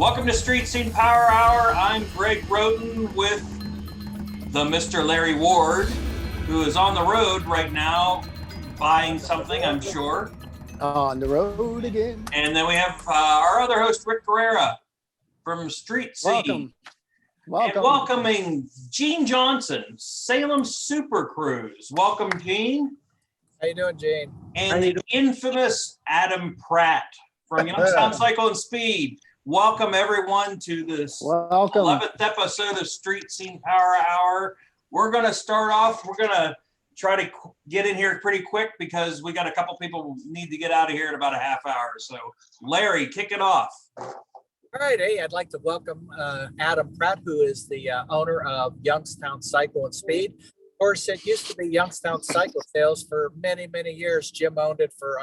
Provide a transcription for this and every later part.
Welcome to Street Scene Power Hour. I'm Greg Roden with the Mr. Larry Ward, who is on the road right now buying something, I'm sure. On the road again. And then we have our other host, Rick Guerrera from Street Scene. Welcome. And welcoming Gene Johnson, Salem Super Cruise. Welcome, Gene. How you doing, Gene? And the infamous Adam Pratt from Youngstown Cycle and Speed. Welcome, everyone, to this 11th episode of Street Scene Power Hour. We're going to start off. We're going to try to get in here pretty quick because we got a couple people who need to get out of here in about a half hour. So, Larry, kick it off. All right. Hey, I'd like to welcome Adam Pratt, who is the owner of Youngstown Cycle and Speed. Of course, it used to be Youngstown Cycle Sales for many, many years. Jim owned it for,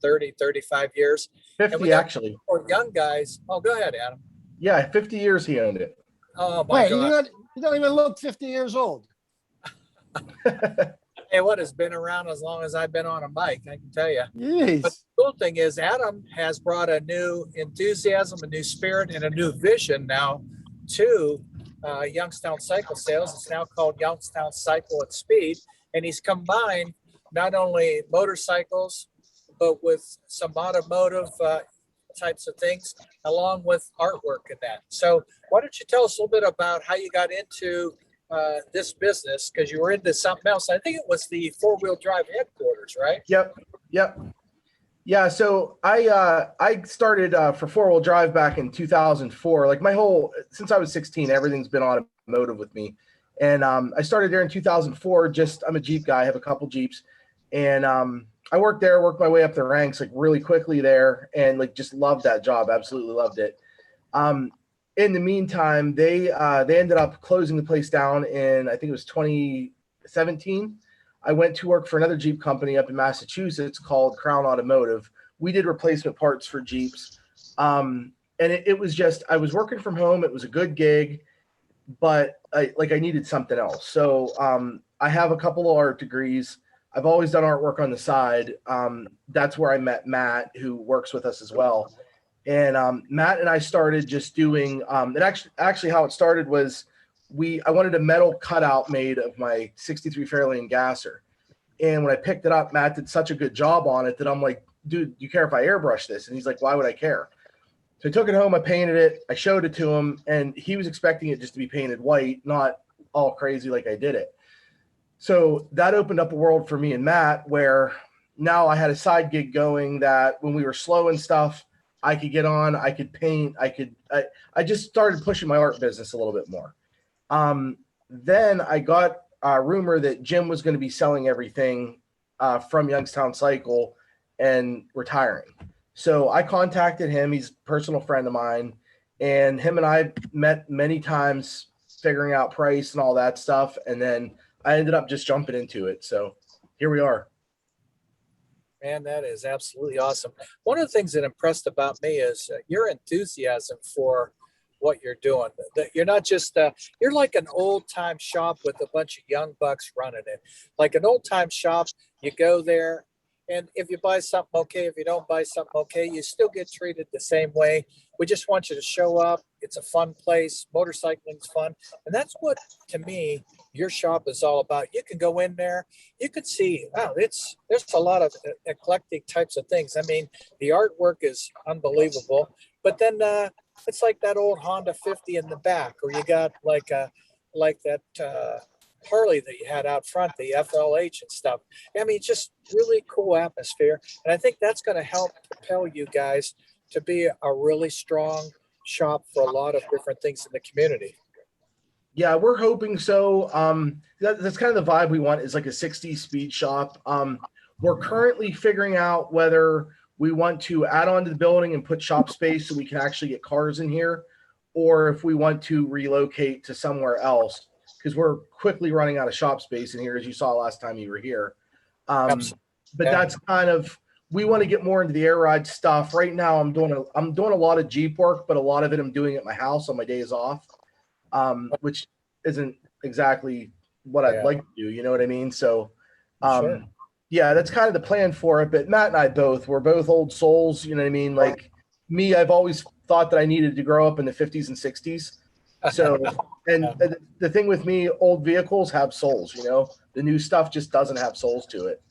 30, 35 years. 50, actually. For young guys. Oh, go ahead, Adam. Yeah, 50 years he owned it. Oh, my God. You don't even look 50 years old. Hey, what has been around as long as I've been on a bike, I can tell you. Jeez. But the cool thing is Adam has brought a new enthusiasm, a new spirit, and a new vision now to Youngstown Cycle Sales. It's now called Youngstown Cycle and Speed. And he's combined not only motorcycles, but with some automotive types of things, along with artwork and that. So why don't you tell us a little bit about how you got into this business, because you were into something else. I think it was the four-wheel drive headquarters, right? Yep. Yeah, so I started for four-wheel drive back in 2004. Like since I was 16, everything's been automotive with me. And I started there in 2004. I'm a Jeep guy. I have a couple Jeeps. And I worked my way up the ranks like really quickly there, and like just loved that job. Absolutely loved it. In the meantime, they ended up closing the place down in, I think it was 2017. I went to work for another Jeep company up in Massachusetts called Crown Automotive. We did replacement parts for Jeeps. And it was just, I was working from home. It was a good gig, but I needed something else. So I have a couple of art degrees. I've always done artwork on the side. That's where I met Matt, who works with us as well. And Matt and I started just doing it. Actually, how it started was I wanted a metal cutout made of my 63 Fairlane gasser. And when I picked it up, Matt did such a good job on it that I'm like, dude, do you care if I airbrush this? And he's like, why would I care? So I took it home, I painted it, I showed it to him, and he was expecting it just to be painted white, not all crazy like I did it. So that opened up a world for me and Matt, where now I had a side gig going that when we were slow and stuff, I could get on, I could paint, I just started pushing my art business a little bit more. Then I got a rumor that Jim was going to be selling everything from Youngstown Cycle and retiring. So I contacted him. He's a personal friend of mine, and him and I met many times figuring out price and all that stuff. And then I ended up just jumping into it. So here we are. Man, that is absolutely awesome. One of the things that impressed about me is your enthusiasm for what you're doing. That you're not just, you're like an old time shop with a bunch of young bucks running it. Like an old time shop, you go there, and if you buy something, okay. If you don't buy something, okay, you still get treated the same way. We just want you to show up. It's a fun place. Motorcycling's fun. And that's what, to me, your shop is all about. You can go in there. You can see, wow, there's a lot of eclectic types of things. I mean, the artwork is unbelievable. But then it's like that old Honda 50 in the back, or you got like that Harley that you had out front, the FLH and stuff. I mean, just really cool atmosphere. And I think that's going to help propel you guys to be a really strong shop for a lot of different things in the community. Yeah, we're hoping so. That's kind of the vibe we want, is like a 60s speed shop. We're currently figuring out whether we want to add on to the building and put shop space so we can actually get cars in here, or if we want to relocate to somewhere else, because we're quickly running out of shop space in here, as you saw last time you were here. But that's kind of, we want to get more into the air ride stuff. Right now I'm doing a lot of Jeep work, but a lot of it I'm doing at my house on my days off, which isn't exactly what I'd like to do. You know what I mean? So Sure. Yeah, that's kind of the plan for it. But Matt and I we're both old souls. You know what I mean? Like me, I've always thought that I needed to grow up in the 50s and 60s. So, and the thing with me, old vehicles have souls, you know, the new stuff just doesn't have souls to it.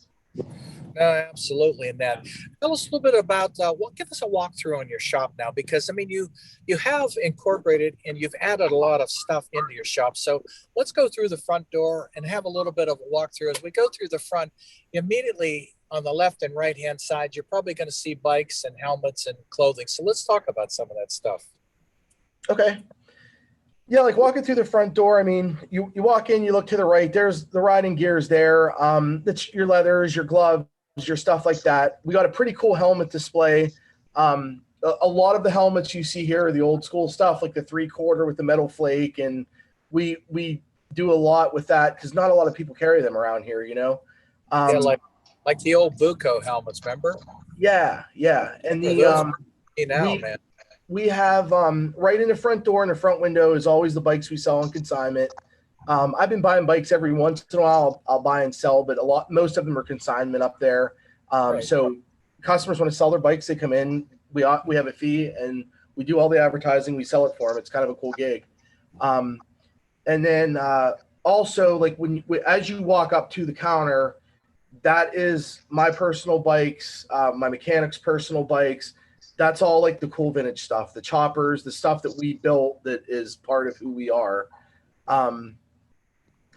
No, absolutely. And that, tell us a little bit about give us a walkthrough on your shop now, because I mean, you have incorporated and you've added a lot of stuff into your shop. So let's go through the front door and have a little bit of a walkthrough. As we go through the front, immediately on the left and right hand side, you're probably going to see bikes and helmets and clothing. So let's talk about some of that stuff. Okay. Yeah, like walking through the front door, I mean, you walk in, you look to the right, there's the riding gears there. That's your leathers, your gloves, your stuff like that. We got a pretty cool helmet display. A lot of the helmets you see here are the old school stuff, like the 3/4 with the metal flake. And we do a lot with that because not a lot of people carry them around here, you know? Yeah, like the old Buco helmets, remember? Yeah. And Man. We have right in the front door in the front window is always the bikes we sell on consignment. I've been buying bikes every once in a while. I'll buy and sell, but most of them are consignment up there. Right. So customers want to sell their bikes, they come in. We have a fee and we do all the advertising. We sell it for them. It's kind of a cool gig. And then also, like as you walk up to the counter, that is my personal bikes, my mechanic's personal bikes. That's all like the cool vintage stuff, the choppers, the stuff that we built that is part of who we are. And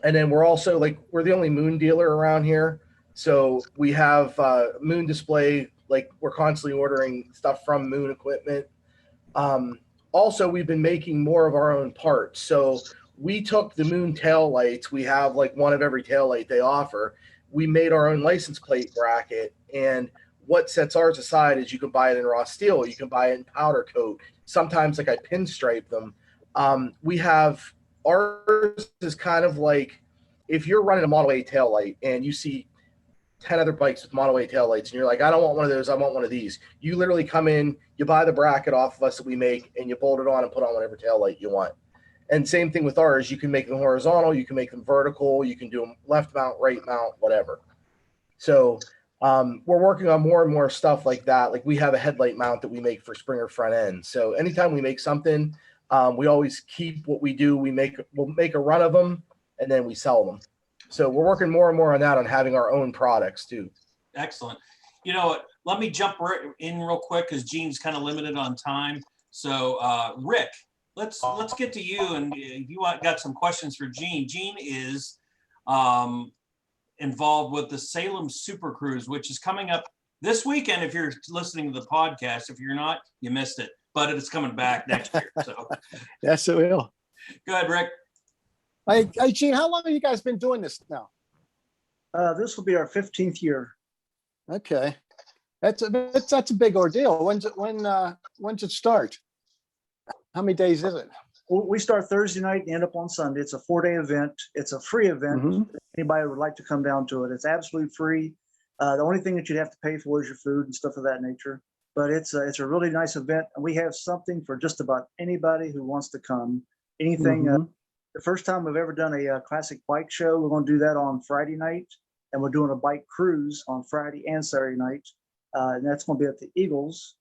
then we're also we're the only Moon dealer around here. So we have Moon display, like we're constantly ordering stuff from Moon equipment. Also, we've been making more of our own parts. So we took the Moon tail lights. We have like one of every tail light they offer. We made our own license plate bracket, and what sets ours aside is you can buy it in raw steel, you can buy it in powder coat. Sometimes like I pinstripe them. We have ours is kind of like if you're running a Model A taillight and you see 10 other bikes with Model A taillights and you're like, I don't want one of those, I want one of these. You literally come in, you buy the bracket off of us that we make, and you bolt it on and put on whatever taillight you want. And same thing with ours. You can make them horizontal, you can make them vertical, you can do them left mount, right mount, whatever. So we're working on more and more stuff like that. Like we have a headlight mount that we make for Springer front end. So anytime we make something, we always keep what we do. We'll make a run of them and then we sell them. So we're working more and more on that, on having our own products too. Excellent. You know what? Let me jump in real quick because Gene's kind of limited on time. So Rick, let's get to you, and you got some questions for Gene. Gene is involved with the Salem Super Cruise, which is coming up this weekend. If you're listening to the podcast, if you're not, you missed it, but it's coming back next year. So Yes, it will. go ahead, Rick. Hey, Gene, how long have you guys been doing this now? This will be our 15th year. Okay, that's a big ordeal. When's it start? How many days is it? We start Thursday night and end up on Sunday. It's a 4-day event. It's a free event. Mm-hmm. Anybody would like to come down to it, it's absolutely free. The only thing that you'd have to pay for is your food and stuff of that nature. But it's a really nice event, and we have something for just about anybody who wants to come. Anything. Mm-hmm. The first time we've ever done a classic bike show, we're going to do that on Friday night, and we're doing a bike cruise on Friday and Saturday night, and that's going to be at the Eagles.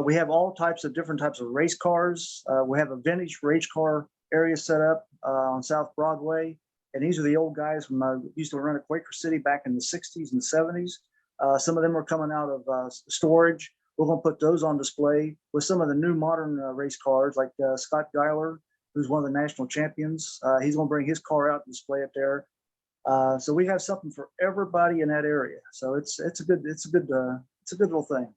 We have all different types of race cars. We have a vintage race car area set up on South Broadway, and these are the old guys when I used to run at Quaker City back in the 60s and 70s. Some of them are coming out of storage. We're going to put those on display with some of the new modern race cars, like Scott Geiler, who's one of the national champions. He's going to bring his car out and display it there. So we have something for everybody in that area. So it's a good little thing.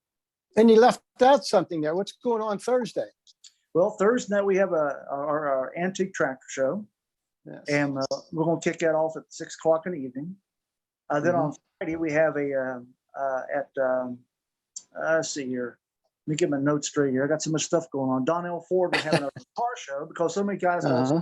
And you left out something there. What's going on Thursday? Well, Thursday night we have our antique tractor show, Yes. and we're going to kick that off at 6 o'clock in the evening. Then on Friday we have let's see here. Let me get my notes straight here. I got so much stuff going on. Donnell Ford was having a car show because so many guys lost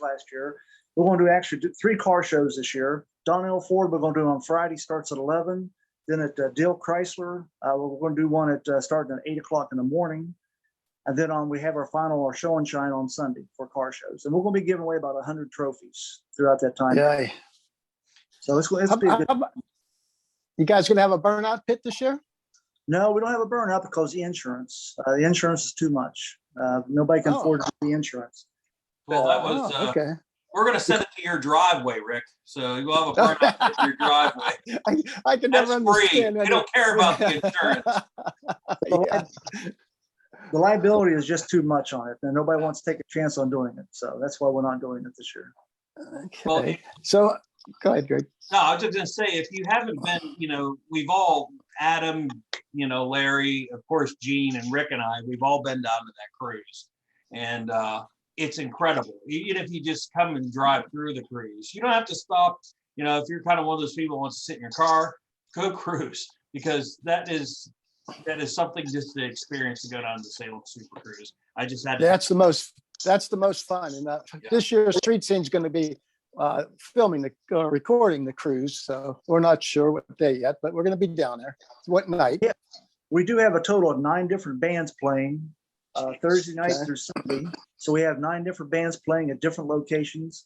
last year. We're going to actually do 3 car shows this year. Donnell Ford we're going to do on Friday, starts at 11. Then at Dale Chrysler, we're going to do one at starting at 8 o'clock in the morning. And then we have our show and shine on Sunday for car shows. And we're going to be giving away about 100 trophies throughout that time. Yeah. So it's be a good. You guys going to have a burnout pit this year? No, we don't have a burnout because the insurance is too much. Nobody can afford the insurance. Well, that was okay. We're going to send it to your driveway, Rick. So you'll have a burnout in your driveway. I can That's never free. understand. We don't care about the insurance. Yeah. The liability is just too much on it, and nobody wants to take a chance on doing it. So that's why we're not doing it this year. Okay. Well, So go ahead, Greg. no, I was just going to say, if you haven't been, we've all, Adam, Larry, of course, Gene and Rick and we've all been down to that cruise. And it's incredible. Even if you just come and drive through the cruise, you don't have to stop. If you're kind of one of those people who wants to sit in your car, go cruise, because that is something just to experience, to go down to Salem Super Cruise. I just had to. That's the most fun. And this year's Street Scene's going to be recording the cruise. So we're not sure what day yet, but we're going to be down there. What night? Yeah, we do have a total of 9 different bands playing Thursday night through Sunday. So we have 9 different bands playing at different locations.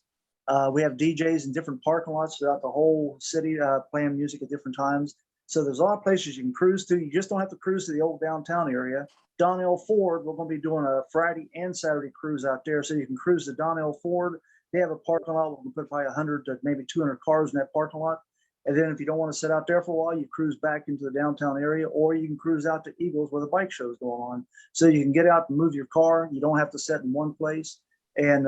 We have DJs in different parking lots throughout the whole city playing music at different times. So there's a lot of places you can cruise to. You just don't have to cruise to the old downtown area. Donnell Ford, we're going to be doing a Friday and Saturday cruise out there. So you can cruise to Donnell Ford. They have a parking lot. We can put probably 100 to maybe 200 cars in that parking lot. And then if you don't want to sit out there for a while, you cruise back into the downtown area, or you can cruise out to Eagles where the bike show is going on. So you can get out and move your car. You don't have to sit in one place. And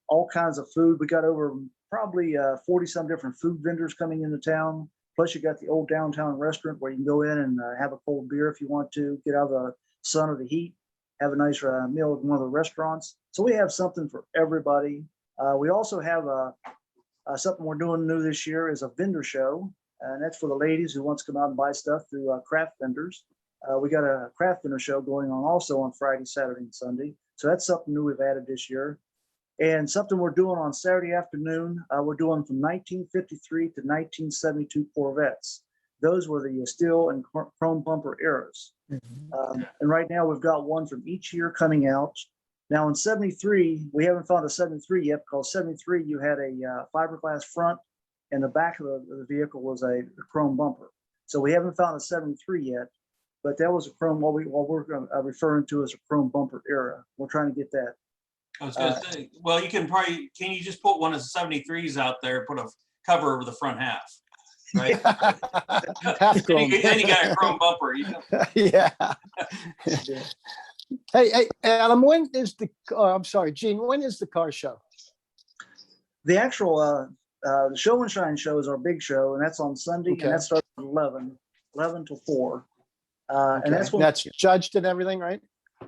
all kinds of food. We got over probably 40 some different food vendors coming into town. Plus you got the old downtown restaurant where you can go in and have a cold beer if you want to, get out of the sun or the heat, have a nice meal at one of the restaurants. So we have something for everybody. We also have something we're doing new this year is a vendor show. And that's for the ladies who wants to come out and buy stuff through craft vendors. We got a craft vendor show going on also on Friday, Saturday, and Sunday. So that's something new we've added this year. And something we're doing on Saturday afternoon, we're doing from 1953 to 1972 Corvettes. Those were the steel and chrome bumper eras. And right now we've got one from each year coming out. Now in 73, we haven't found a 73 yet, because 73 you had a fiberglass front and the back of the vehicle was a chrome bumper. So we haven't found a 73 yet, but that was a chrome, what we're referring to as a chrome bumper era. We're trying to get that. I was going to say, well, can you just put one of the 73s out there, put a cover over the front half, right? Half chrome. Then you got a chrome bumper. Yeah. Hey, Adam, when is I'm sorry, Gene, when is the car show? The actual the Show and Shine show is our big show, and that's on Sunday, and that starts at 11 till 4. And that's judged and everything, right?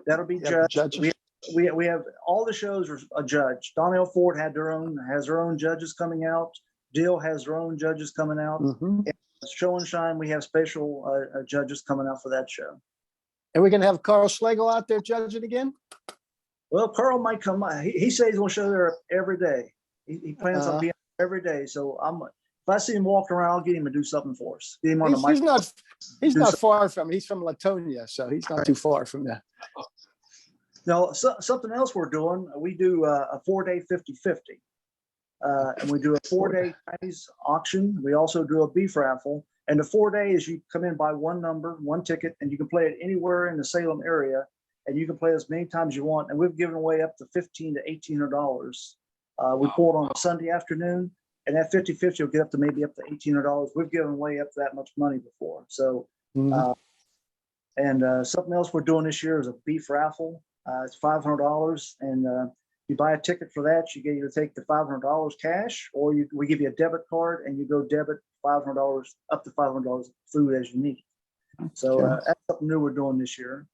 That'll be judged. We have all the shows are judged. Donnell Ford has their own judges coming out. Dill has their own judges coming out. And Show and Shine, we have special judges coming out for that show. And we're going to have Carl Schlegel out there judging again? Well, Carl might come. He says he's going to show there every day. He plans on being there every day. So if I see him walking around, I'll get him to do something for us. Get him on the mic. He's not far from. He's from Latonia, so he's not too far from there. Now, something else we're doing, we do a 4-day 50-50. And we do a 4-day Chinese auction. We also do a beef raffle. And the 4 days, you come in, buy one number, one ticket, and you can play it anywhere in the Salem area. And you can play as many times as you want. And we've given away up to $1,500 to $1,800. We pull it on a Sunday afternoon. And that 50-50 will get up to maybe up to $1,800. We've given away up to that much money before. So, something else we're doing this year is a beef raffle. It's $500, and you buy a ticket for that. You get either take the $500 cash, or we give you a debit card, and you go debit $500 up to $500 food as you need. So that's something new we're doing this year.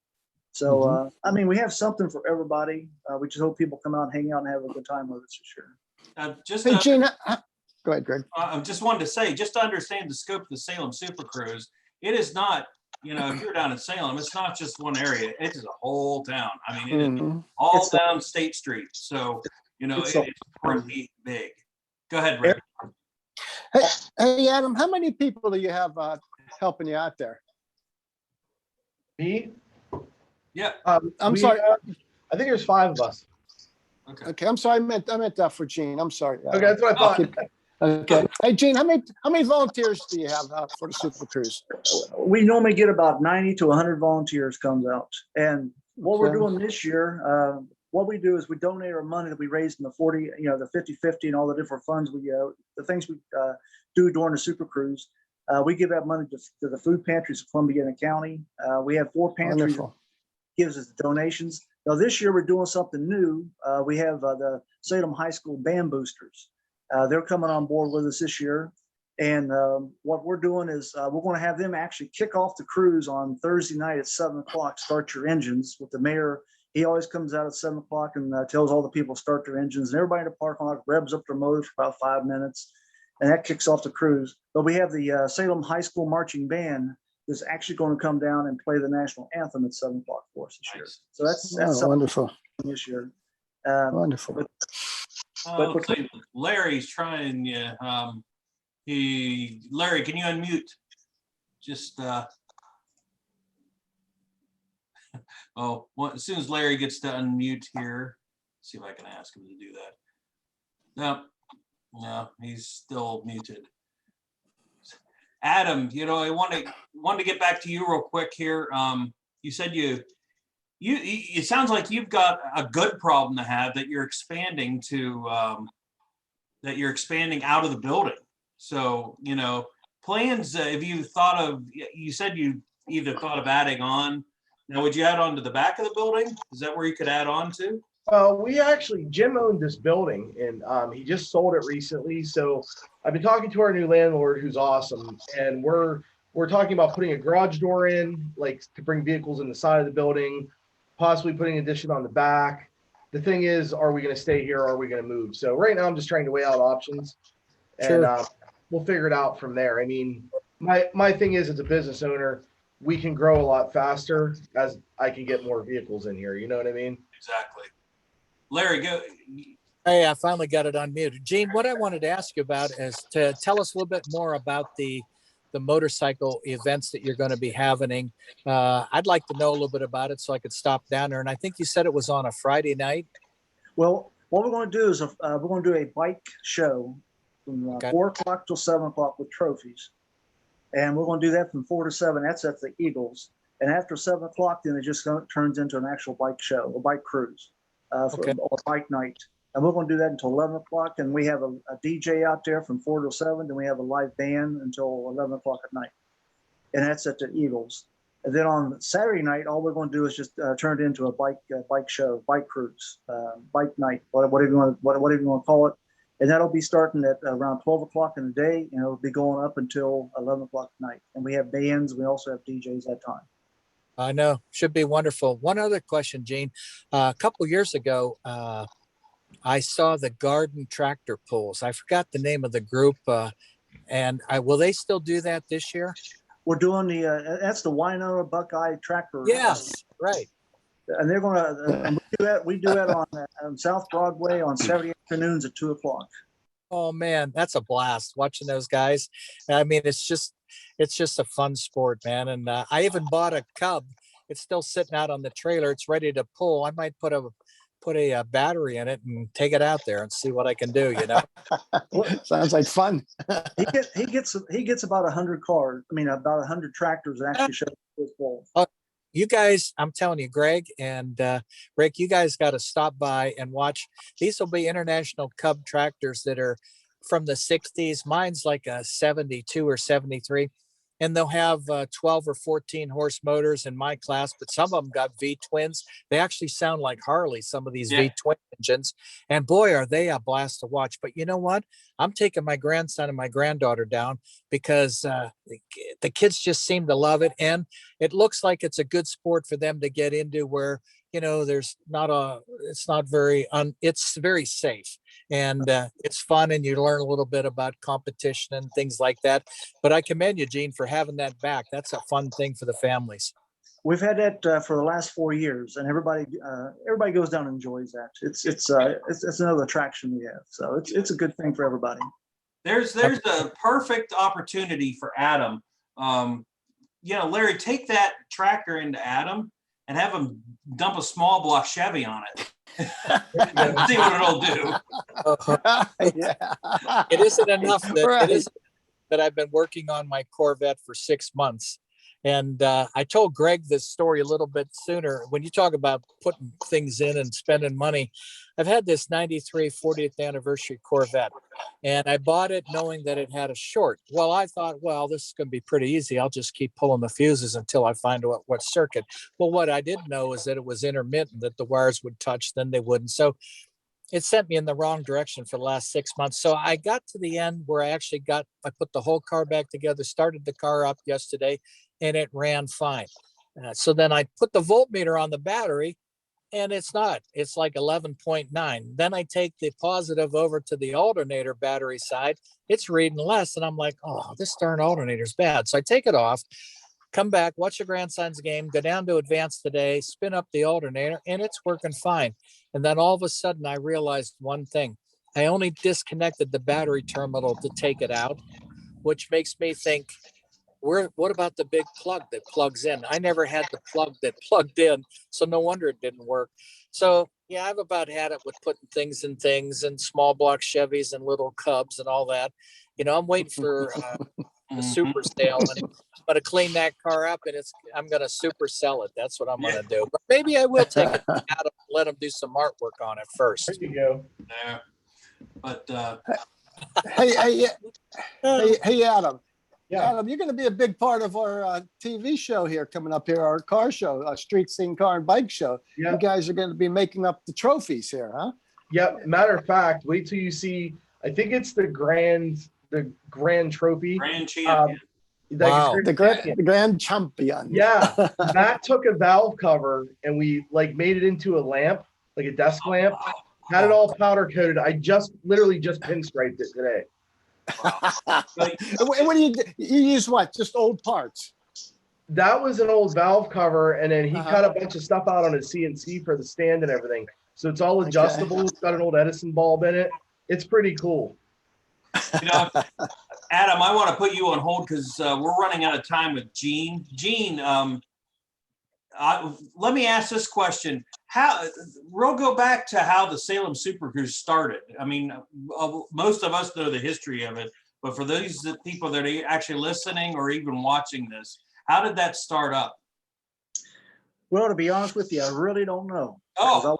So we have something for everybody. We just hope people come out, hang out, and have a good time with us this year. Hey, Gene, go ahead, Greg. I just wanted to say, just to understand the scope of the Salem Super Cruise, it is not. If you're down in Salem, it's not just one area. It is a whole town. I mean, it is all down State Street. So, it's pretty big. Go ahead, Rick. Hey, Adam, how many people do you have helping you out there? Me? Yeah. I'm sorry. I think there's 5 of us. Okay. I'm sorry. I meant for Gene. I'm sorry. Okay, that's what I thought. Okay. Hey, Gene, how many volunteers do you have for the Super Cruise? We normally get about 90 to 100 volunteers comes out. And what we're doing this year, what we do is we donate our money that we raised in the 40, the 50-50 and all the different funds the things we do during the Super Cruise. We give that money to the food pantries of Columbia County. We have 4 pantries that gives us donations. Now this year we're doing something new. We have the Salem High School band boosters. They're coming on board with us this year. And what we're doing is we're going to have them actually kick off the cruise on Thursday night at 7 o'clock, start your engines with the mayor. He always comes out at 7 o'clock and tells all the people to start their engines, and everybody in the parking lot revs up their motors for about 5 minutes, and that kicks off the cruise. But we have the Salem High School marching band that's actually going to come down and play the national anthem at 7 o'clock for us this year. So that's wonderful this year. Wonderful. But Larry's trying. Larry, can you unmute? Just as soon as Larry gets to unmute here, see if I can ask him to do that. No, he's still muted. Adam, I wanted to get back to you real quick here. You said it sounds like you've got a good problem to have, that you're expanding out of the building. So, plans, have you thought of, you said you either thought of adding on. Now, would you add on to the back of the building? Is that where you could add on to? Jim owned this building, and he just sold it recently. So I've been talking to our new landlord, who's awesome. And we're talking about putting a garage door in, like to bring vehicles in the side of the building, possibly putting an addition on the back. The thing is, are we going to stay here or are we going to move? So right now I'm just trying to weigh out options, and we'll figure it out from there. I mean, my thing is, as a business owner, we can grow a lot faster as I can get more vehicles in here. You know what I mean? Exactly. Larry, go. Hey, I finally got it unmuted. Gene, what I wanted to ask you about is to tell us a little bit more about the motorcycle events that you're going to be having. I'd like to know a little bit about it so I could stop down there. And I think you said it was on a Friday night. Well, what we're going to do is we're going to do a bike show from 4 o'clock till 7 o'clock with trophies. And we're going to do that from 4 to 7. That's at the Eagles. And after 7 o'clock, then it just turns into an actual bike show, a bike cruise, or a bike night. And we're going to do that until 11 o'clock. And we have a DJ out there from 4 to 7. Then we have a live band until 11 o'clock at night. And that's at the Eagles. And then on Saturday night, all we're going to do is just turn it into a bike show, bike cruise, bike night, whatever you want to call it. And that'll be starting at around 12 o'clock in the day, and it'll be going up until 11 o'clock at night. And we have bands. We also have DJs that time. I know. Should be wonderful. One other question, Gene. A couple years ago, I saw the garden tractor pulls. I forgot the name of the group. Will they still do that this year? We're doing that's the Winona Buckeye Tractor. Yes, right. And they're going to, we do that on South Broadway on Saturday afternoons at 2 o'clock. Oh man, that's a blast watching those guys. I mean, it's just a fun sport, man. And I even bought a Cub. It's still sitting out on the trailer. It's ready to pull. I might put a battery in it and take it out there and see what I can do. Sounds like fun. he gets about 100 cars. I mean, about 100 tractors that actually show his pull. You guys, I'm telling you, Greg and Rick, you guys got to stop by and watch. These will be International Cub tractors that are from the 60s. Mine's like a 72 or 73. And they'll have 12 or 14 horse motors in my class, but some of them got V-twins. They actually sound like Harley, some of these V-twin engines. And boy, are they a blast to watch. But you know what? I'm taking my grandson and my granddaughter down because the kids just seem to love it. And it looks like it's a good sport for them to get into where, it's very safe. And it's fun, and you learn a little bit about competition and things like that. But I commend you, Gene, for having that back. That's a fun thing for the families. We've had that for the last 4 years, and everybody goes down and enjoys that. It's another attraction we have, so it's a good thing for everybody. There's a perfect opportunity for Adam. Larry, take that tractor into Adam and have him dump a small block Chevy on it. See what it'll do. Yeah. It isn't enough that Right. it isn't that I've been working on my Corvette for 6 months. And I told Greg this story a little bit sooner. When you talk about putting things in and spending money, I've had this 93 40th anniversary Corvette, and I bought it knowing that it had a short. Well, I thought, well, this is going to be pretty easy. I'll just keep pulling the fuses until I find what circuit. Well, what I didn't know is that it was intermittent, that the wires would touch, then they wouldn't. So it sent me in the wrong direction for the last 6 months. So I got to the end where I put the whole car back together, started the car up yesterday, and it ran fine. So then I put the voltmeter on the battery, and it's like 11.9. Then I take the positive over to the alternator battery side. It's reading less. And I'm like, oh, this darn alternator's bad. So I take it off, come back, watch your grandson's game, go down to advance today, spin up the alternator, and it's working fine. And then all of a sudden I realized one thing. I only disconnected the battery terminal to take it out, which makes me think, what about the big plug that plugs in? I never had the plug that plugged in, so no wonder it didn't work. So yeah, I've about had it with putting things in things and small block Chevys and little Cubs and all that. I'm waiting for the super sale, and I'm going to clean that car up, and I'm going to super sell it. That's what I'm going to do. But maybe I will take it out and let them do some artwork on it first. There you go. Yeah. But Hey, Adam. Yeah. Adam, you're going to be a big part of our TV show here coming up here, our car show, our street scene car and bike show. Yeah. You guys are going to be making up the trophies here, huh? Yep. Matter of fact, wait till you see. I think it's the grand trophy. grand champion. Wow. The grand champion. Yeah. Matt took a valve cover and we made it into a lamp, like a desk lamp. Had it all powder coated. I literally just pinstriped it today. What do you use? What? Just old parts? That was an old valve cover, and then he cut a bunch of stuff out on his CNC for the stand and everything. So it's all adjustable. Okay. It's got an old Edison bulb in it. It's pretty cool. Adam, I want to put you on hold because we're running out of time with Gene. Gene, let me ask this question. We'll go back to how the Salem Super Cruise started. I mean, most of us know the history of it, but for those people that are actually listening or even watching this, how did that start up? Well, to be honest with you, I really don't know. Oh,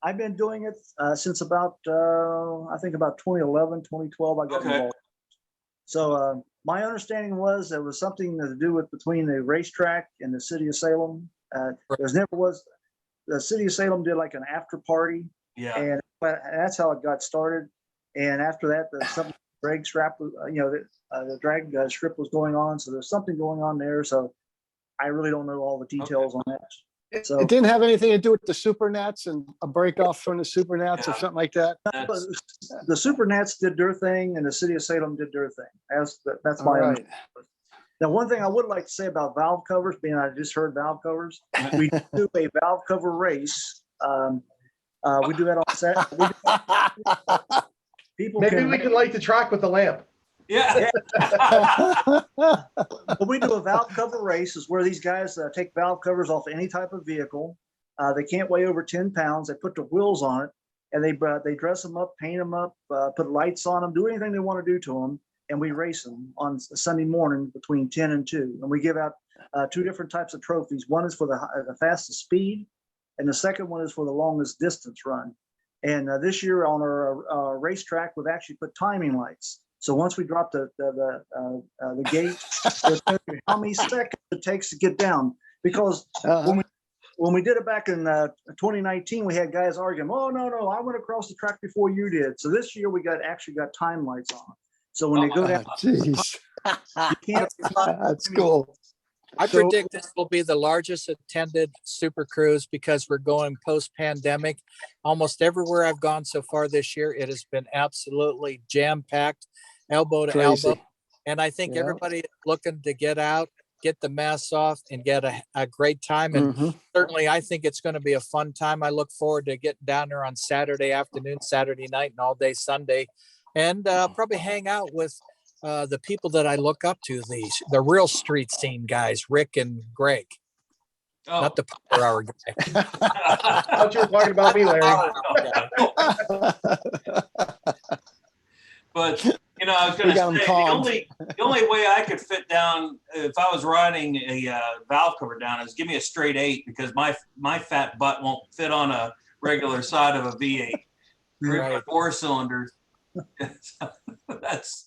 I've been doing it since about, I think about 2011, 2012, I got involved. So my understanding was there was something to do with between the racetrack and the city of Salem. The city of Salem did like an after party. Yeah. And that's how it got started. And after that, some drag strap, the drag strip was going on. So there's something going on there. So I really don't know all the details on that. So it didn't have anything to do with the Super Nats and a break off from the Super Nats or something like that. The Super Nats did their thing, and the city of Salem did their thing. That's my right. Now, one thing I would like to say about valve covers, being I just heard valve covers, we do a valve cover race. We do that on Saturday. Maybe we can light the track with the lamp. Yeah. But we do a valve cover race is where these guys take valve covers off any type of vehicle. They can't weigh over 10 pounds. They put the wheels on it, and they dress them up, paint them up, put lights on them, do anything they want to do to them, and we race them on Sunday morning between 10 and 2. And we give out two different types of trophies. One is for the fastest speed, and the second one is for the longest distance run. And this year on our racetrack, we've actually put timing lights. So once we drop the gate, how many seconds it takes to get down. Because when we did it back in 2019, we had guys arguing, "Oh no, I went across the track before you did." So this year we actually got time lights on. So when they go down, geez. you can't. That's cool. I predict this will be the largest attended Super Cruise because we're going post-pandemic. Almost everywhere I've gone so far this year, it has been absolutely jam-packed, elbow to elbow. And I think everybody is looking to get out, get the masks off, and get a great time. And certainly I think it's going to be a fun time. I look forward to getting down there on Saturday afternoon, Saturday night, and all day Sunday. And probably hang out with the people that I look up to, the real street scene guys, Rick and Greg. Oh. not the power hour guy. I thought you were talking about me, Larry. But you know, I was going to say the only way I could fit down if I was riding a valve cover down is give me a straight 8 because my fat butt won't fit on a regular side of a V8. Right. 4 cylinders. That's.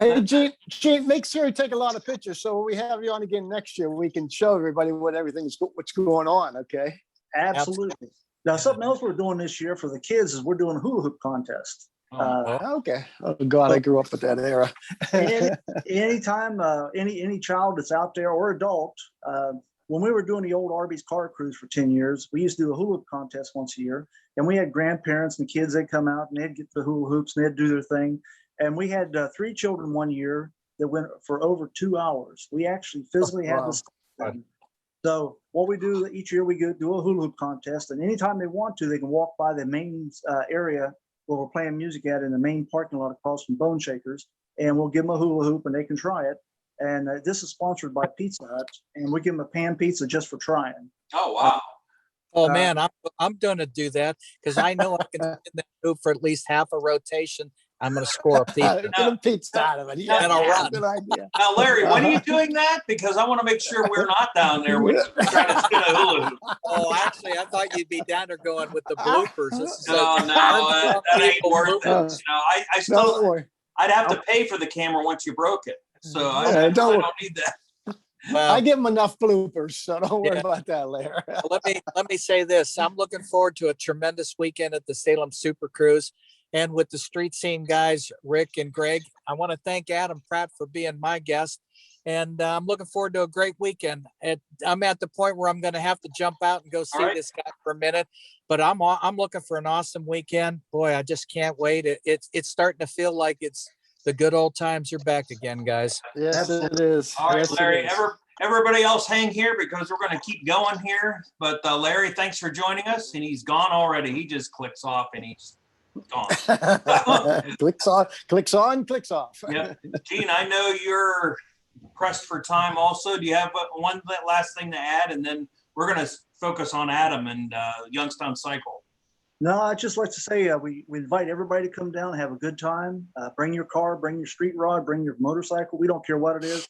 Hey, Gene, make sure you take a lot of pictures. So when we have you on again next year, we can show everybody what's going on. Okay. Absolutely. Now, something else we're doing this year for the kids is we're doing a hula hoop contest. Okay. Oh God, I grew up with that era. Anytime, any child that's out there or adult, when we were doing the old Arby's car cruise for 10 years, we used to do a hula hoop contest once a year. And we had grandparents and kids, they'd come out and they'd get the hula hoops and they'd do their thing. And we had 3 children one year that went for over 2 hours. We actually physically had this. So what we do each year, we do a hula hoop contest. And anytime they want to, they can walk by the main area where we're playing music at in the main parking lot across from Bone Shakers. And we'll give them a hula hoop and they can try it. And this is sponsored by Pizza Hut. And we give them a pan pizza just for trying. Oh, wow. Oh man, I'm going to do that because I know I can spin that hoop for at least half a rotation. I'm going to score a pizza. Get a pizza out of it. Yeah, and I'll run. Good idea. Now, Larry, when are you doing that? Because I want to make sure we're not down there. We're trying to spin a hula hoop. Oh, actually, I thought you'd be down there going with the bloopers. No, that ain't worth it. I still, I'd have to pay for the camera once you broke it. So I don't need that. Well, I give them enough bloopers, so don't worry about that, Larry. Let me say this. I'm looking forward to a tremendous weekend at the Salem Super Cruise. And with the street scene guys, Rick and Greg, I want to thank Adam Pratt for being my guest. And I'm looking forward to a great weekend. I'm at the point where I'm going to have to jump out and go see this guy for a minute. But I'm looking for an awesome weekend. Boy, I just can't wait. It's starting to feel like it's the good old times are back again, guys. Yes, it is. All right, yes, Larry, everybody else hang here because we're going to keep going here. But Larry, thanks for joining us. And he's gone already. He just clicks off and he's gone. clicks on, clicks off. Yep. Gene, I know you're pressed for time also. Do you have one last thing to add? And then we're going to focus on Adam and Youngstown Cycle. No, I'd just like to say we invite everybody to come down and have a good time. Bring your car, bring your street rod, bring your motorcycle. We don't care what it is.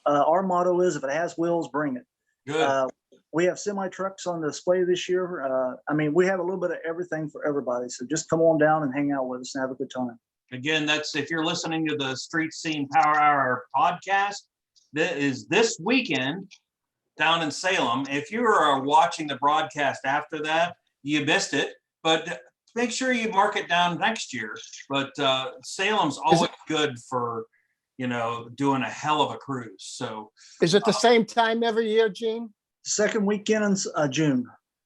Our motto is if it has wheels, bring it. Good. We have semi trucks on display this year. We have a little bit of everything for everybody. So just come on down and hang out with us and have a good time. Again, that's if you're listening to the Street Scene Power Hour podcast, that is this weekend down in Salem. If you are watching the broadcast after that, you missed it. But make sure you mark it down next year. But Salem's always good for, doing a hell of a cruise. So is it the same time every year, Gene? Second weekend in June.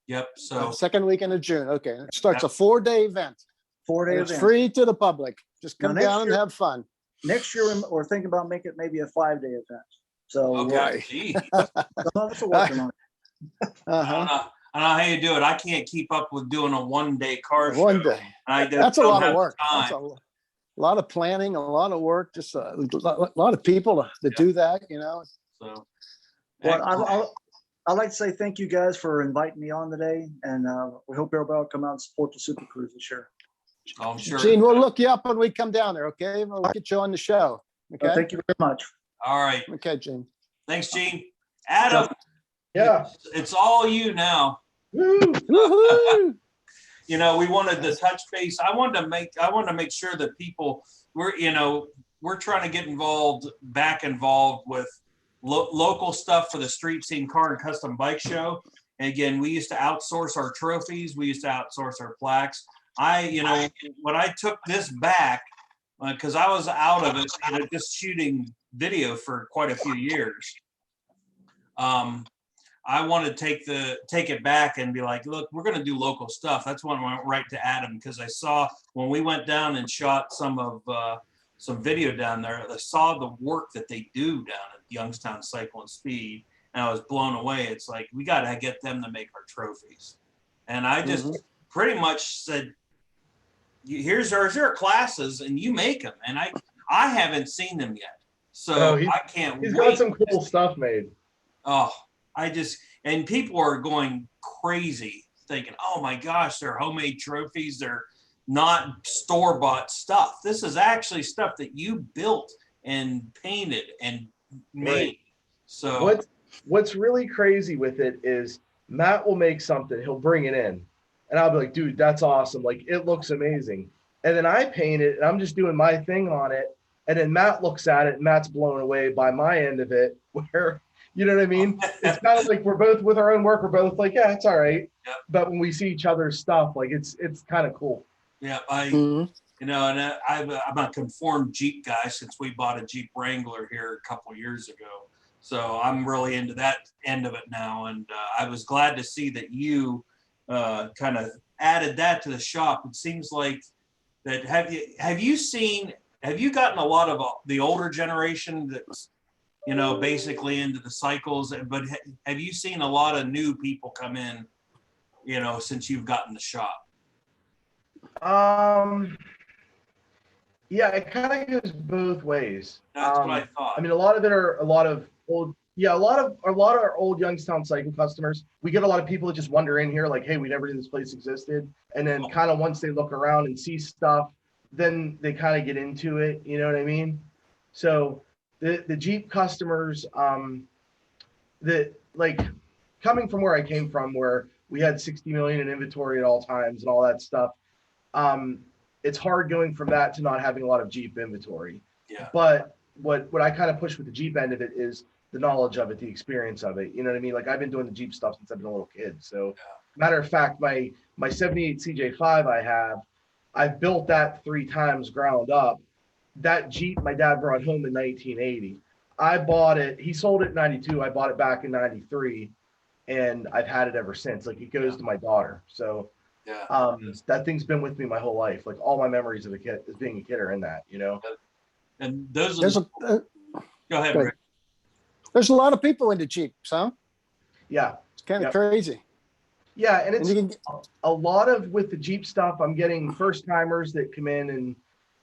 Yep. So second weekend of June. Okay. It starts a 4-day event. 4-day event. It's free to the public. Just come down and have fun. Next year, we're thinking about making it maybe a 5-day event. So okay. Some of us are working on it. I don't know how you do it. I can't keep up with doing a 1-day car show. 1 day. That's a lot of work. That's a lot of planning, a lot of work, just a lot of people to do that, So, well, I'd like to say thank you guys for inviting me on today, and we hope everybody will come out and support the Super Cruise this year. Oh, I'm sure. Gene, we'll look you up when we come down there, okay? We'll get you on the show. Okay. Thank you very much. All right. Okay, Gene. Thanks, Gene. Adam. Yeah. It's all you now. Woo-hoo. We wanted to touch base. I wanted to make sure that people we're trying to get back involved with local stuff for the Street Scene Car and Custom Bike Show. And again, we used to outsource our trophies. We used to outsource our plaques. When I took this back, because I was out of it, just shooting video for quite a few years. I want to take it back and be like, look, we're going to do local stuff. That's when I went right to Adam, because I saw when we went down and shot some video down there, I saw the work that they do down at Youngstown Cycle and Speed, and I was blown away. It's like, we got to get them to make our trophies. And I just pretty much said, here's our classes and you make them. And I haven't seen them yet. So I can't wait. He's got some cool stuff made. Oh, and people are going crazy thinking, oh my gosh, they're homemade trophies. They're not store-bought stuff. This is actually stuff that you built and painted and made. Right. So what's really crazy with it is Matt will make something, he'll bring it in, and I'll be like, dude, that's awesome. Like, it looks amazing. And then I paint it and I'm just doing my thing on it. And then Matt looks at it and Matt's blown away by my end of it, where, you know what I mean? It's kind of like we're both with our own work. We're both like, yeah, it's all right. Yep. But when we see each other's stuff, like it's kind of cool. Yeah, Mhm. you know, and I'm a conformed Jeep guy since we bought a Jeep Wrangler here a couple years ago. So I'm really into that end of it now. And I was glad to see that you kind of added that to the shop. It seems like that. Have you gotten a lot of the older generation that's, you know, basically into the cycles, but have you seen a lot of new people come in, you know, since you've gotten the shop? Yeah, it kind of goes both ways. That's what I thought. I mean, a lot of it are a lot of our old Youngstown cycle customers. We get a lot of people that just wander in here like, hey, we never knew this place existed. And then kind of once they look around and see stuff, then they kind of get into it. You know what I mean? So the Jeep customers, that like coming from where I came from, where we had 60 million in inventory at all times and all that stuff. It's hard going from that to not having a lot of Jeep inventory. Yeah. But what I kind of push with the Jeep end of it is the knowledge of it, the experience of it. You know what I mean? Like, I've been doing the Jeep stuff since I've been a little kid. So matter of fact, my 78 CJ5 I've built that 3 times ground up. That Jeep my dad brought home in 1980. I bought it. He sold it in 92. I bought it back in 93, and I've had it ever since. Like, it goes to my daughter. So that thing's been with me my whole life. Like, all my memories of a kid, as being a kid, are in that, you know. And those are go ahead, Rick. There's a lot of people into Jeeps, huh? Yeah, it's kind of crazy. Yeah, and it's a lot of, with the Jeep stuff, I'm getting first timers that come in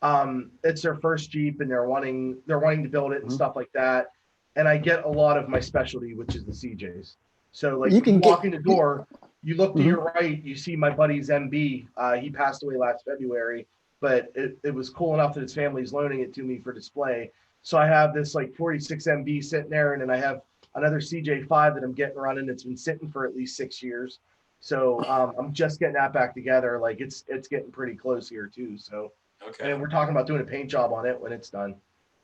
and it's their first Jeep and they're wanting to build it and stuff like that. And I get a lot of my specialty, which is the CJs. So like, you can walk in the door, you look to your right, you see my buddy's MB. He passed away last February, but it was cool enough that his family's loaning it to me for display. So I have this like 46 MB sitting there, and then I have another CJ5 that I'm getting running. It's been sitting for at least 6 years. So I'm just getting that back together. Like, it's getting pretty close here too. So and we're talking about doing a paint job on it when it's done.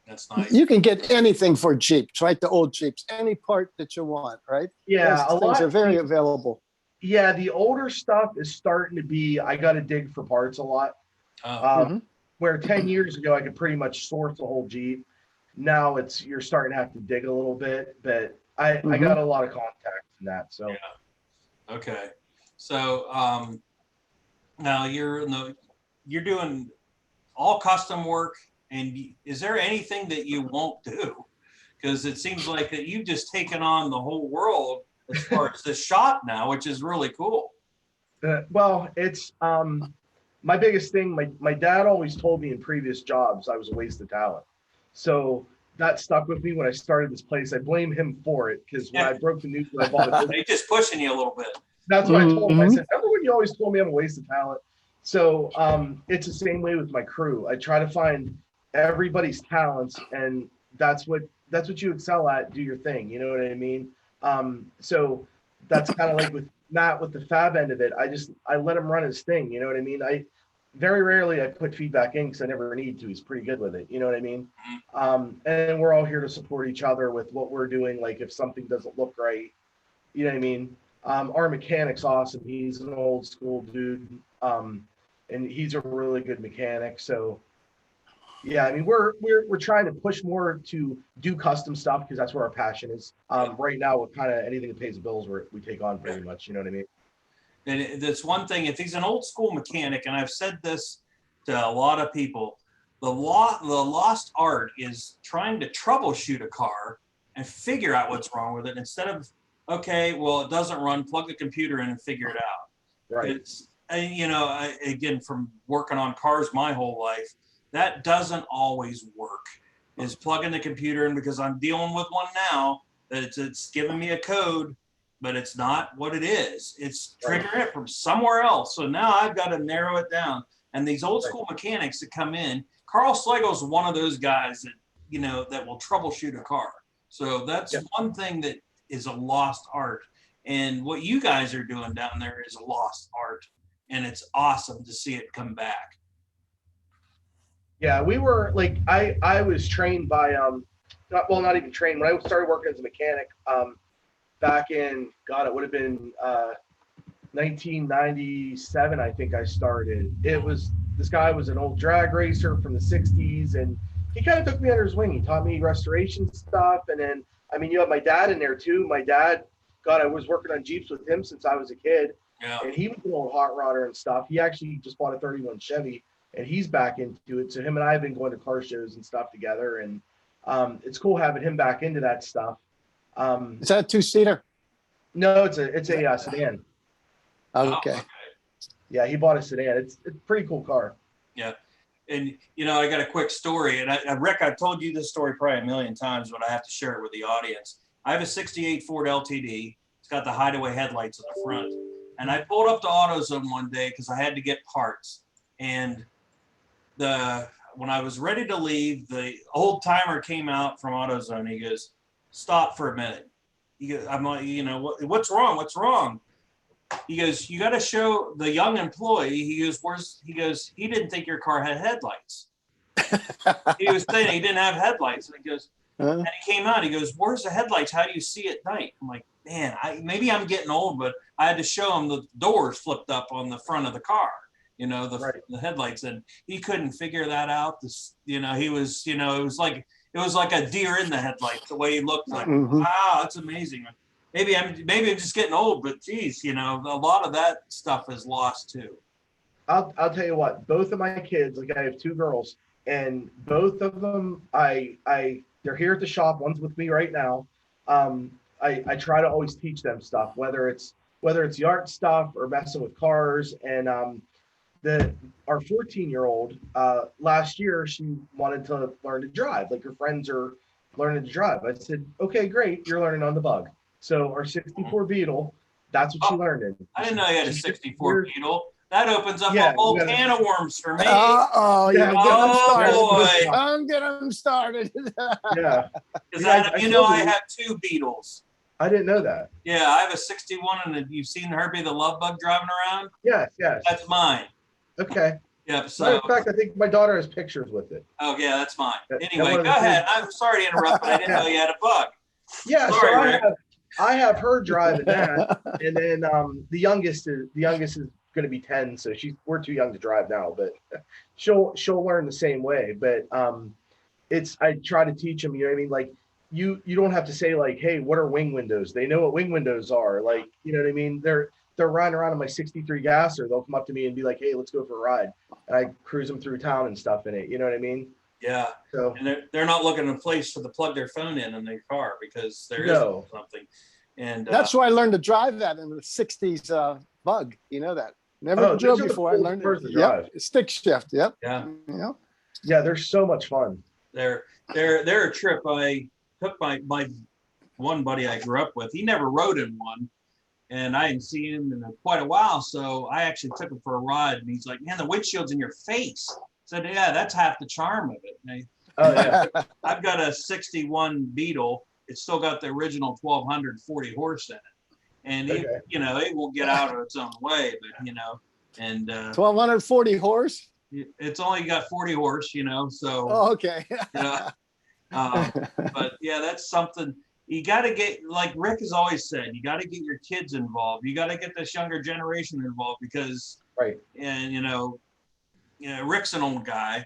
That's nice. You can get anything for Jeeps, right? The old Jeeps, any part that you want, right? Yeah, those things are very available. Yeah, the older stuff is starting to be, I got to dig for parts a lot. Where 10 years ago I could pretty much source a whole Jeep. Now you're starting to have to dig a little bit, but I got a lot of contacts in that. So okay, so now you're doing all custom work, and is there anything that you won't do? Because it seems like that you've just taken on the whole world as far as the shop now, which is really cool. Well, it's my biggest thing. My dad always told me in previous jobs I was a waste of talent. So that stuck with me when I started this place. I blame him for it, because when I broke the news that I bought it, he's just pushing you a little bit. That's what I told him. I said, remember when you always told me I'm a waste of talent? So it's the same way with my crew. I try to find everybody's talents, and that's what you excel at. Do your thing. You know what I mean? So that's kind of like with Matt, with the fab end of it. I let him run his thing. You know what I mean? I very rarely I put feedback in, because I never need to. He's pretty good with it. You know what I mean? And we're all here to support each other with what we're doing. Like, if something doesn't look right, you know what I mean? Our mechanic's awesome. He's an old school dude. And he's a really good mechanic. So yeah, I mean, we're trying to push more to do custom stuff, because that's where our passion is. Right now, we're kind of anything that pays the bills, we take on pretty much. You know what I mean? And that's one thing. If he's an old school mechanic, and I've said this to a lot of people, the lost art is trying to troubleshoot a car and figure out what's wrong with it, instead of, okay, well, it doesn't run, plug the computer in and figure it out. Right. And you know, again, from working on cars my whole life, that doesn't always work, is plugging the computer in, because I'm dealing with one now that it's giving me a code, but it's not what it is. It's triggering it from somewhere else. So now I've got to narrow it down. And these old school mechanics that come in, Carl Sligo's one of those guys that, you know, that will troubleshoot a car. So that's one thing that is a lost art. And what you guys are doing down there is a lost art. And it's awesome to see it come back. Yeah, we were like, I was trained by, not even trained. When I started working as a mechanic, back in, God, it would have been 1997, I think I started. This guy was an old drag racer from the 60s, and he kind of took me under his wing. He taught me restoration stuff. And then, I mean, you have my dad in there too. My dad, God, I was working on Jeeps with him since I was a kid. Yeah. And he was an old hot rodder and stuff. He actually just bought a 31 Chevy, and he's back into it. So him and I have been going to car shows and stuff together. And it's cool having him back into that stuff. Is that a two-seater? No, it's a sedan. Okay. Yeah, he bought a sedan. It's a pretty cool car. Yeah. And, you know, I got a quick story. And Rick, I've told you this story probably a million times, but I have to share it with the audience. I have a 68 Ford LTD. It's got the hideaway headlights in the front. And I pulled up to AutoZone one day because I had to get parts. And when I was ready to leave, the old timer came out from AutoZone. He goes, "Stop for a minute." He goes, I'm like, you know, what's wrong? What's wrong? He goes, "You got to show the young employee." He goes, he didn't think your car had headlights. He was saying he didn't have headlights. And he goes, and he came out, he goes, "Where's the headlights? How do you see at night?" I'm like, man, maybe I'm getting old, but I had to show him the doors flipped up on the front of the car, you know, the headlights. And he couldn't figure that out. This, you know, he was, you know, it was like a deer in the headlights, the way he looked. Like, wow, that's amazing. Maybe I'm just getting old, but geez, you know, a lot of that stuff is lost too. I'll tell you what, both of my kids, like I have two girls, and both of them, they're here at the shop. One's with me right now. I try to always teach them stuff, whether it's the art stuff or messing with cars. And our 14-year-old, last year, she wanted to learn to drive. Like her friends are learning to drive. I said, okay, great, you're learning on the Bug. So our 64 Beetle, that's what she learned in. I didn't know you had a 64 Beetle. That opens up a whole can of worms for me. I'm getting started. Yeah. Because I have two Beetles. I didn't know that. Yeah, I have a 61, and you've seen Herbie the Love Bug driving around? Yes. That's mine. Okay. Yep. So, matter of fact, I think my daughter has pictures with it. Oh, yeah, that's mine. Anyway, go ahead. I'm sorry to interrupt, but I didn't know you had a Bug. Yeah, sorry, so I have her driving that, and then the youngest is going to be 10, so we're too young to drive now, but she'll learn the same way. But I try to teach them, you know what I mean? Like you don't have to say like, hey, what are wing windows? They know what wing windows are. Like, you know what I mean? They're riding around in my 63 gasser. They'll come up to me and be like, hey, let's go for a ride. And I cruise them through town and stuff in it. You know what I mean? Yeah. So, and they're not looking at a place to plug their phone in their car because there isn't something. And that's why I learned to drive that in the 60s Bug. You know that. Never drove before. I learned it. Yep. Stick shift. Yep. Yeah. Yeah, they're so much fun. They're a trip. I took my one buddy I grew up with. He never rode in one, and I hadn't seen him in quite a while. So I actually took him for a ride, and he's like, "Man, the windshield's in your face." I said, "Yeah, that's half the charm of it." I've got a 61 Beetle. It's still got the original 1240 horse in it. And it will get out of its own way, but and 1240 horse. It's only got 40 horse, so. Oh, okay. But yeah, that's something you got to get. Like Rick has always said, you got to get your kids involved. You got to get this younger generation involved because, and Rick's an old guy,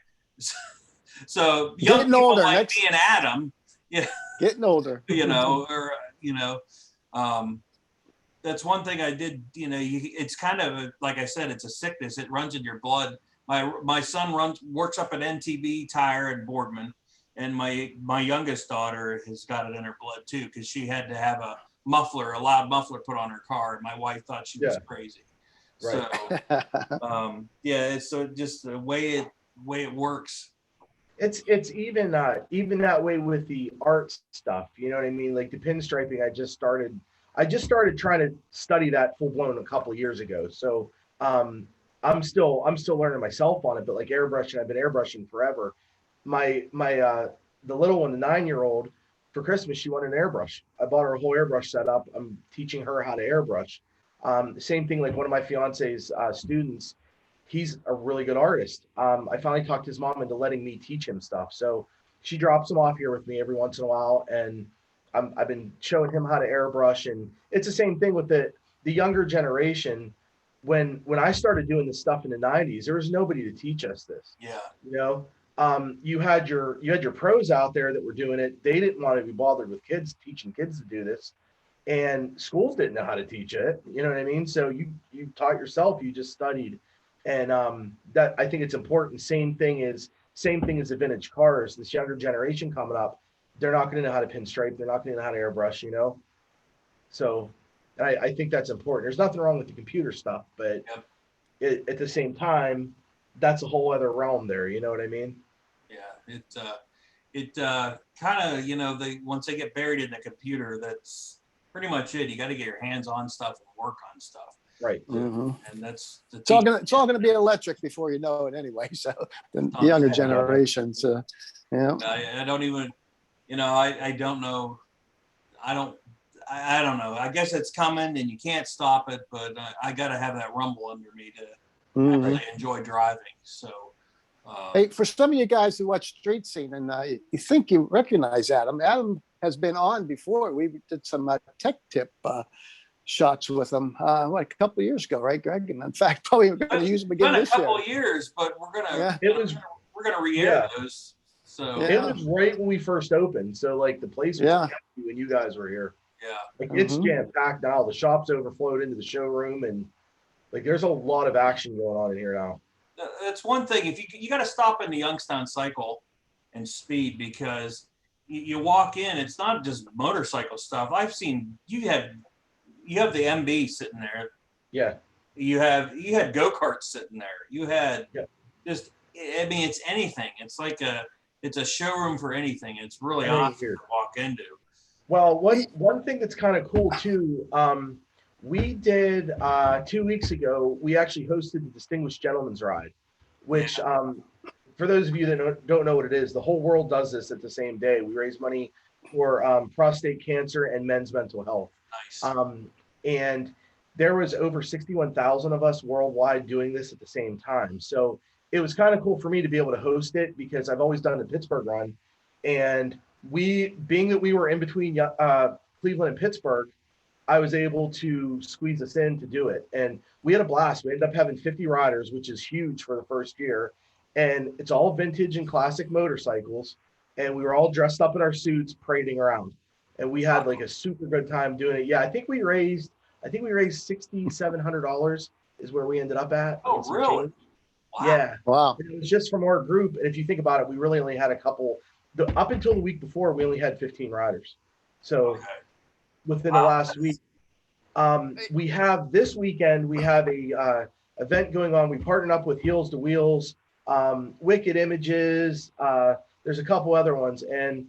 so young getting people older, like me and Adam, getting older, that's one thing I did, it's kind of, like I said, it's a sickness. It runs in your blood. My son works up at NTB Tire in Boardman, and my youngest daughter has got it in her blood too, because she had to have a loud muffler put on her car. And my wife thought she was crazy. Right. So, it's just the way it works. It's even that way with the art stuff. You know what I mean? Like the pinstriping, I just started trying to study that full blown a couple of years ago. So um, I'm still learning myself on it. But like airbrushing, I've been airbrushing forever. My the little one, the 9-year-old, for Christmas she wanted an airbrush. I bought her a whole airbrush setup. I'm teaching her how to airbrush. Same thing, like one of my fiance's students, he's a really good artist. I finally talked his mom into letting me teach him stuff. So she drops him off here with me every once in a while, and I've been showing him how to airbrush. And it's the same thing with the younger generation. When I started doing this stuff in the 90s, there was nobody to teach us this. Yeah. You know, you had your pros out there that were doing it. They didn't want to be bothered with kids, teaching kids to do this, and schools didn't know how to teach it. You know what I mean? So you taught yourself. You just studied, and that, I think it's important. Same thing as the vintage cars. This younger generation coming up, they're not going to know how to pinstripe. They're not going to know how to airbrush. You know, so I think that's important. There's nothing wrong with the computer stuff, but at the same time, that's a whole other realm there. You know what I mean? Yeah, it kind of, you know, once they get buried in the computer, that's pretty much it. You got to get your hands on stuff and work on stuff. Right. Mm-hmm. And that's It's all gonna be electric before you know it anyway. So the younger generations, yeah. I don't even, you know, I don't know. I don't know. I guess it's coming and you can't stop it, but I got to have that rumble under me to really enjoy driving. So, hey, for some of you guys who watch Street Scene, and you think you recognize Adam. Adam has been on before. We did some tech tip shots with him like a couple of years ago, right, Greg? And in fact, probably we're going to use them again this year. It's been a couple of years, but we're gonna re-air those. So it was right when we first opened. So like the place was empty when you guys were here. Yeah, like it's jam packed now. The shop's overflowed into the showroom, and like there's a lot of action going on in here now. That's one thing. If you got to stop in the Youngstown Cycle and Speed, because you walk in, it's not just motorcycle stuff. I've seen you have the MB sitting there. Yeah. You had go-karts sitting there. You had just, I mean, it's anything. It's like it's a showroom for anything. It's really awesome to walk into. Well, one thing that's kind of cool too, we did 2 weeks ago, we actually hosted the Distinguished Gentleman's Ride, which for those of you that don't know what it is, the whole world does this at the same day. We raise money for prostate cancer and men's mental health. Nice. And there was over 61,000 of us worldwide doing this at the same time. So it was kind of cool for me to be able to host it, because I've always done the Pittsburgh run. And being that we were in between Cleveland and Pittsburgh, I was able to squeeze us in to do it. And we had a blast. We ended up having 50 riders, which is huge for the first year. And it's all vintage and classic motorcycles. And we were all dressed up in our suits, parading around. And we had like a super good time doing it. Yeah, I think we raised $6,700 is where we ended up at. Oh, really? Wow. Yeah. Wow. And it was just from our group. And if you think about it, we really only had a couple. Up until the week before, we only had 15 riders. So within the last week, we have this weekend, we have a event going on. We partnered up with Heels to Wheels, Wicked Images. There's a couple other ones, and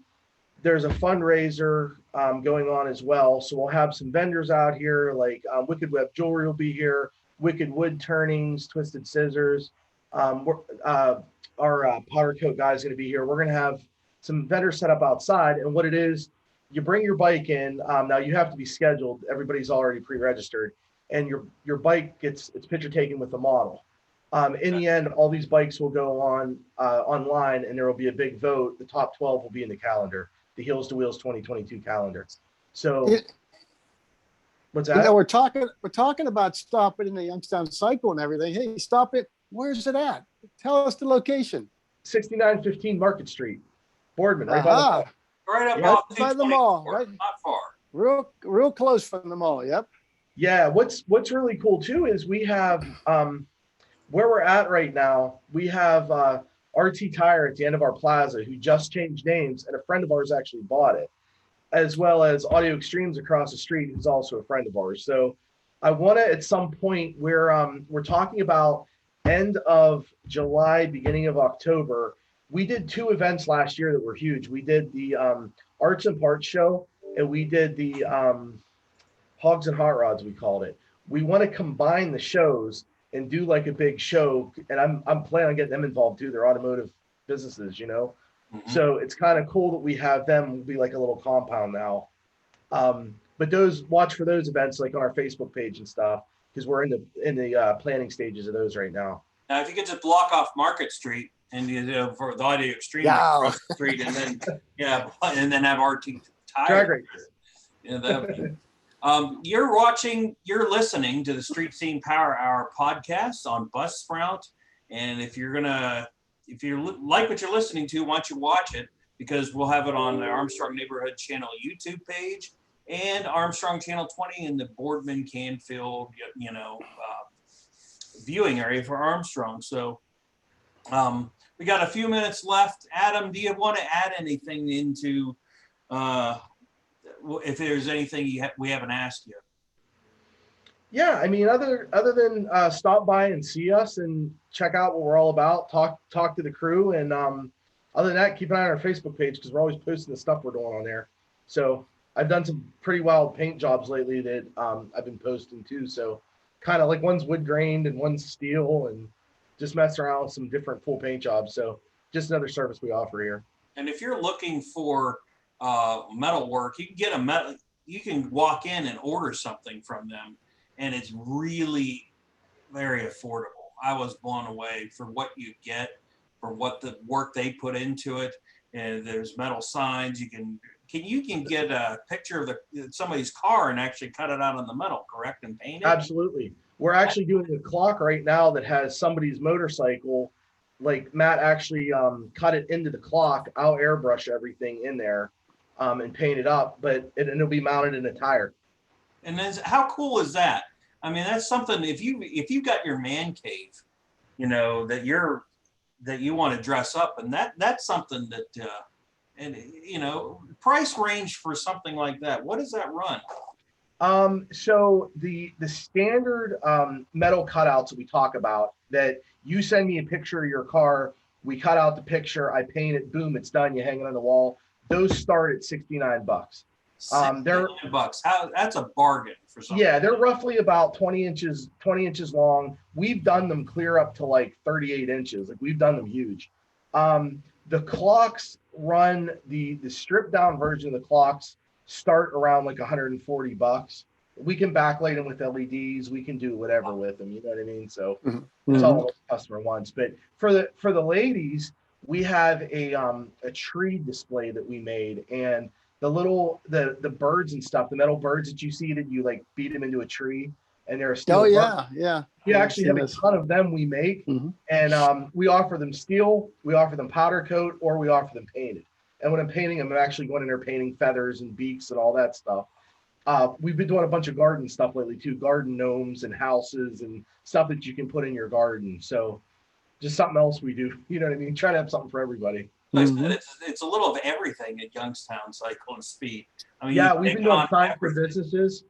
there's a fundraiser going on as well. So we'll have some vendors out here, like Wicked Web Jewelry will be here, Wicked Wood Turnings, Twisted Scissors. Our powder coat guy is going to be here. We're going to have some vendors set up outside, and what it is, you bring your bike in. Now you have to be scheduled. Everybody's already pre-registered, and your bike gets its picture taken with the model. In the end, all these bikes will go on online, and there will be a big vote. The top 12 will be in the calendar, the Heels to Wheels 2022 calendar. So, what's that? You know, we're talking about stopping in the Youngstown Cycle and everything. Hey, stop it. Where's it at? Tell us the location. 6915 Market Street, Boardman, right by the mall, right? Not far. Real close from the mall. Yep. Yeah. What's really cool too is we have where we're at right now. We have RT Tire at the end of our plaza, who just changed names, and a friend of ours actually bought it, as well as Audio Extremes across the street, who's also a friend of ours. So I want to, at some point, we're talking about end of July, beginning of October. we did 2 events last year that were huge. We did the Arts and Parts show, and we did the Hogs and Hot Rods, we called it. We want to combine the shows and do like a big show, and I'm planning on getting them involved too. They're automotive businesses, you know. Mhm. So it's kind of cool that we have them. We'll be like a little compound now. But watch for those events like on our Facebook page and stuff, because we're in the planning stages of those right now. Now, if you could just block off Market Street and for the Audio Extreme across the street, and then and then have RT Tire. You're listening to the Street Scene Power Hour podcast on Buzzsprout, and if you like what you're listening to, why don't you watch it, because we'll have it on the Armstrong Neighborhood Channel YouTube page and Armstrong Channel 20 in the Boardman Canfield, viewing area for Armstrong. So we got a few minutes left. Adam, do you want to add anything into if there's anything we haven't asked you? Yeah, I mean, other than stop by and see us and check out what we're all about, talk to the crew, and other than that, keep an eye on our Facebook page, because we're always posting the stuff we're doing on there. So I've done some pretty wild paint jobs lately that I've been posting too. So kind of like one's wood grained and one's steel, and just mess around with some different full paint jobs. So just another service we offer here. And if you're looking for metal work, you can walk in and order something from them, and it's really very affordable. I was blown away for what you get, for what the work they put into it. And there's metal signs. You can get a picture of somebody's car and actually cut it out on the metal, correct, and paint it? Absolutely. We're actually doing a clock right now that has somebody's motorcycle. Like Matt actually cut it into the clock. I'll airbrush everything in there and paint it up, but it'll be mounted in a tire. And then how cool is that? I mean, that's something. If you got your man cave, that you want to dress up, and that's something that price range for something like that. What does that run? So the standard metal cutouts that we talk about, that you send me a picture of your car, we cut out the picture, I paint it, boom, it's done, you hang it on the wall. Those start at $69. They're $69. That's a bargain for something. Yeah, they're roughly about 20 inches long. We've done them clear up to like 38 inches. Like, we've done them huge. The clocks run, the stripped down version of the clocks start around like $140. We can backlight them with LEDs. We can do whatever with them. You know what I mean? So it's all the customer wants. But for the ladies, we have a tree display that we made, and the birds and stuff, the metal birds that you see that you like beat them into a tree, and they're steel. Oh yeah. We actually have a ton of them we make, and we offer them steel, we offer them powder coat, or we offer them painted. And when I'm painting them, I'm actually going in there painting feathers and beaks and all that stuff. We've been doing a bunch of garden stuff lately too, garden gnomes and houses and stuff that you can put in your garden. So just something else we do. You know what I mean? Try to have something for everybody. It's a little of everything at Youngstown Cycle and Speed. I mean, yeah, we've been doing signs for businesses.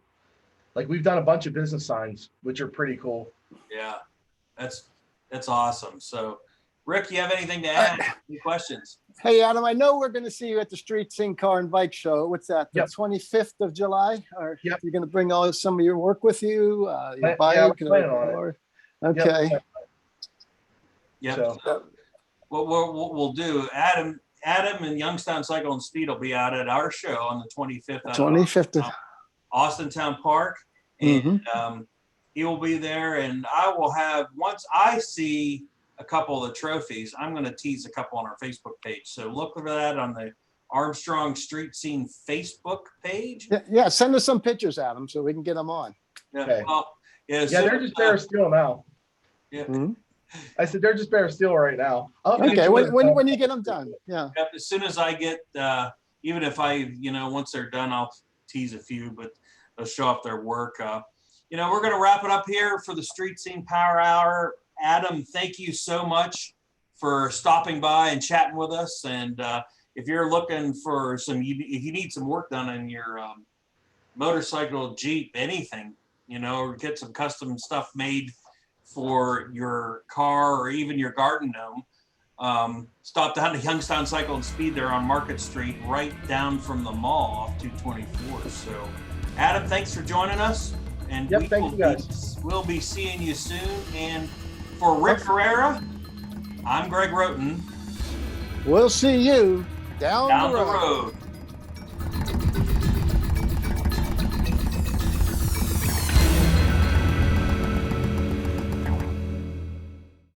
Like, we've done a bunch of business signs, which are pretty cool. Yeah, that's awesome. So, Rick, you have anything to add? Any questions? Hey, Adam, I know we're going to see you at the Street Scene Car and Bike Show. What's that? The 25th of July? Or you're going to bring some of your work with you? Your bike? Yeah, we're planning on it. Okay. Yeah. So, what we'll do, Adam and Youngstown Cycle and Speed will be out at our show on the 25th. 25th. Austintown Park. And he will be there. And I will have, once I see a couple of the trophies, I'm going to tease a couple on our Facebook page. So look for that on the Armstrong Street Scene Facebook page. Yeah, send us some pictures, Adam, so we can get them on. Yeah, okay. Well, they're just bare steel now. Yeah. I said they're just bare steel right now. Okay, when you get them done, yeah. As soon as I get, even if I, once they're done, I'll tease a few, but they'll show off their work. We're going to wrap it up here for the Street Scene Power Hour. Adam, thank you so much for stopping by and chatting with us. And if you're looking for if you need some work done on your motorcycle, Jeep, anything, or get some custom stuff made for your car or even your garden gnome, Stop down to Youngstown Cycle and Speed there on Market Street, right down from the mall off 224. So, Adam, thanks for joining us. And Yep, thank you guys. We'll be seeing you soon. And for Rick Herrera, I'm Greg Roten. We'll see you down the road.